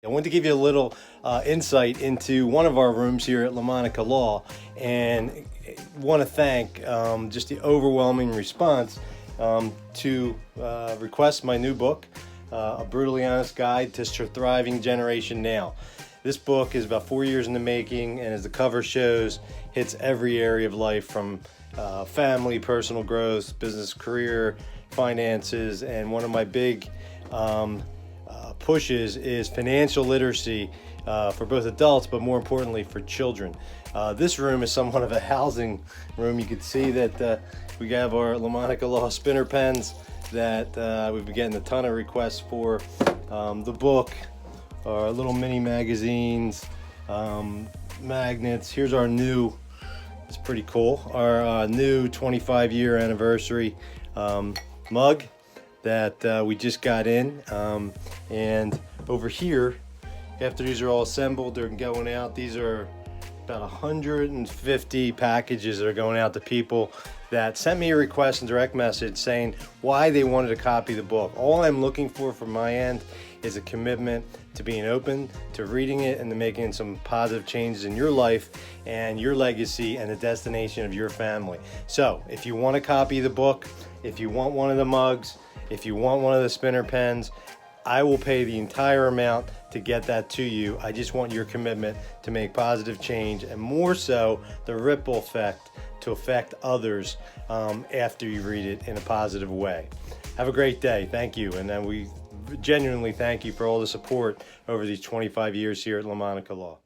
I wanted to give you a little insight into one of our rooms here at LaMonaca Law, and want to thank just the overwhelming response to request my new book, A Brutally Honest Guide to Thriving Generation Now. This book is about 4 years in the making, and as the cover shows, hits every area of life from family, personal growth, business, career, finances, and one of my big pushes is financial literacy for both adults, but more importantly for children. This room is somewhat of a housing room. You can see that we have our LaMonaca Law spinner pens that we've been getting a ton of requests for. The book, our little mini magazines, magnets. Here's our new, it's pretty cool, our new 25-year anniversary mug that we just got in, and over here, after these are all assembled, they're going out. These are about 150 packages that are going out to people that sent me a request and direct message saying why they wanted to copy the book. All I'm looking for from my end is a commitment to being open to reading it and to making some positive changes in your life and your legacy and the destination of your family. So if you want to copy the book, if you want one of the mugs, if you want one of the spinner pens, I will pay the entire amount to get that to you. I just want your commitment to make positive change, and more so, the ripple effect to affect others after you read it in a positive way. Have a great day. Thank you. And then we genuinely thank you for all the support over these 25 years here at LaMonaca Law.